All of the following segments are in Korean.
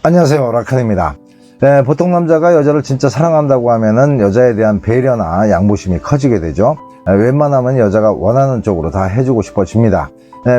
안녕하세요, 라칸입니다. 보통 남자가 여자를 진짜 사랑한다고 하면은 여자에 대한 배려나 양보심이 커지게 되죠. 웬만하면 여자가 원하는 쪽으로 다 해주고 싶어집니다.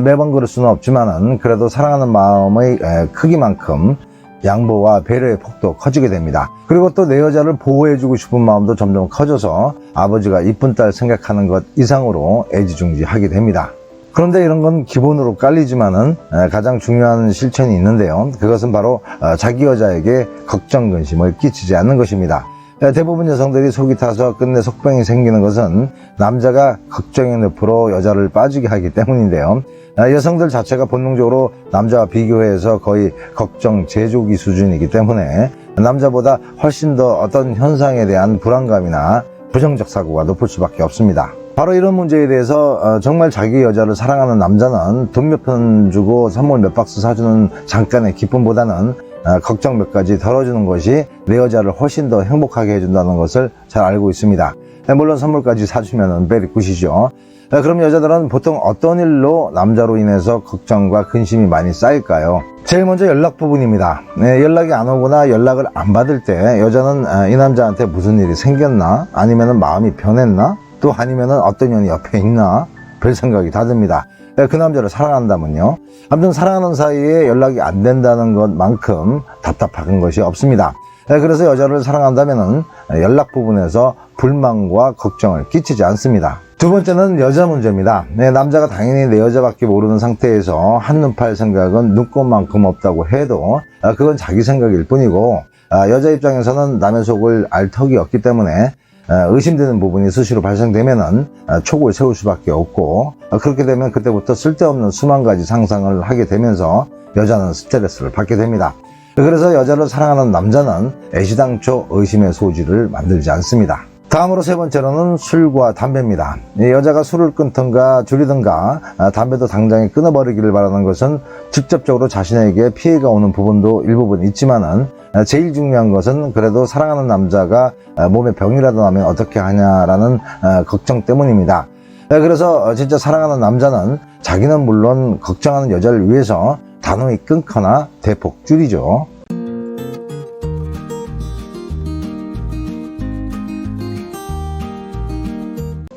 매번 그럴 수는 없지만은 그래도 사랑하는 마음의 크기만큼 양보와 배려의 폭도 커지게 됩니다. 그리고 또 내 여자를 보호해주고 싶은 마음도 점점 커져서 아버지가 이쁜 딸 생각하는 것 이상으로 애지중지하게 됩니다. 그런데 이런 건 기본으로 깔리지만은 가장 중요한 실천이 있는데요. 그것은 바로 자기 여자에게 걱정, 근심을 끼치지 않는 것입니다. 대부분 여성들이 속이 타서 끝내 속병이 생기는 것은 남자가 걱정의 늪으로 여자를 빠지게 하기 때문인데요. 여성들 자체가 본능적으로 남자와 비교해서 거의 걱정 제조기 수준이기 때문에 남자보다 훨씬 더 어떤 현상에 대한 불안감이나 부정적 사고가 높을 수밖에 없습니다. 바로 이런 문제에 대해서 정말 자기 여자를 사랑하는 남자는 돈 몇 푼 주고 선물 몇 박스 사주는 잠깐의 기쁨보다는 걱정 몇 가지 덜어주는 것이 내 여자를 훨씬 더 행복하게 해준다는 것을 잘 알고 있습니다. 물론 선물까지 사주면 베리 굿이죠. 그럼 여자들은 보통 어떤 일로 남자로 인해서 걱정과 근심이 많이 쌓일까요? 제일 먼저 연락 부분입니다. 연락이 안 오거나 연락을 안 받을 때 여자는 이 남자한테 무슨 일이 생겼나? 아니면 마음이 변했나? 또 아니면은 어떤 년이 옆에 있나? 별 생각이 다 듭니다. 그 남자를 사랑한다면요. 아무튼 사랑하는 사이에 연락이 안 된다는 것만큼 답답한 것이 없습니다. 그래서 여자를 사랑한다면은 연락 부분에서 불만과 걱정을 끼치지 않습니다. 두 번째는 여자 문제입니다. 남자가 당연히 내 여자밖에 모르는 상태에서 한눈 팔 생각은 눈꼽만큼 없다고 해도 그건 자기 생각일 뿐이고 여자 입장에서는 남의 속을 알 턱이 없기 때문에 의심되는 부분이 수시로 발생되면은 촉을 세울 수밖에 없고 그렇게 되면 그때부터 쓸데없는 수만 가지 상상을 하게 되면서 여자는 스트레스를 받게 됩니다. 그래서 여자를 사랑하는 남자는 애시당초 의심의 소지를 만들지 않습니다. 다음으로 세 번째로는 술과 담배입니다. 여자가 술을 끊든가 줄이든가 담배도 당장에 끊어버리기를 바라는 것은 직접적으로 자신에게 피해가 오는 부분도 일부분 있지만은 제일 중요한 것은 그래도 사랑하는 남자가 몸에 병이라도 나면 어떻게 하냐라는 걱정 때문입니다. 그래서 진짜 사랑하는 남자는 자기는 물론 걱정하는 여자를 위해서 단호히 끊거나 대폭 줄이죠.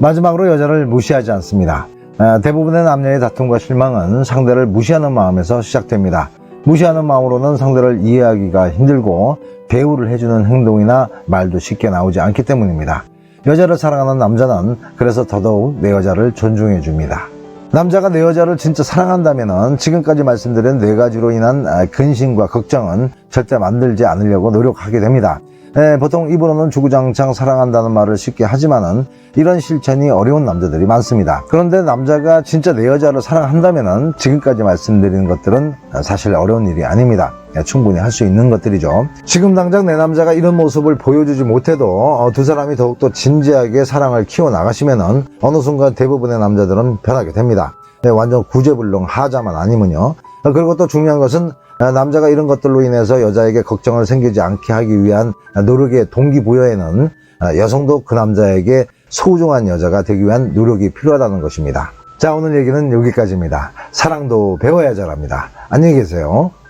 마지막으로 여자를 무시하지 않습니다. 대부분의 남녀의 다툼과 실망은 상대를 무시하는 마음에서 시작됩니다. 무시하는 마음으로는 상대를 이해하기가 힘들고 대우를 해주는 행동이나 말도 쉽게 나오지 않기 때문입니다. 여자를 사랑하는 남자는 그래서 더더욱 내 여자를 존중해 줍니다. 남자가 내 여자를 진짜 사랑한다면 지금까지 말씀드린 네 가지로 인한 근심과 걱정은 절대 만들지 않으려고 노력하게 됩니다. 보통 입으로는 주구장창 사랑한다는 말을 쉽게 하지만은 이런 실천이 어려운 남자들이 많습니다. 그런데 남자가 진짜 내 여자를 사랑한다면은 지금까지 말씀드린 것들은 사실 어려운 일이 아닙니다. 충분히 할 수 있는 것들이죠. 지금 당장 내 남자가 이런 모습을 보여주지 못해도 두 사람이 더욱더 진지하게 사랑을 키워나가시면은 어느 순간 대부분의 남자들은 변하게 됩니다. 완전 구제불능 하자만 아니면요. 그리고 또 중요한 것은 남자가 이런 것들로 인해서 여자에게 걱정을 생기지 않게 하기 위한 노력의 동기부여에는 여성도 그 남자에게 소중한 여자가 되기 위한 노력이 필요하다는 것입니다. 자, 오늘 얘기는 여기까지입니다. 사랑도 배워야 잘합니다. 안녕히 계세요.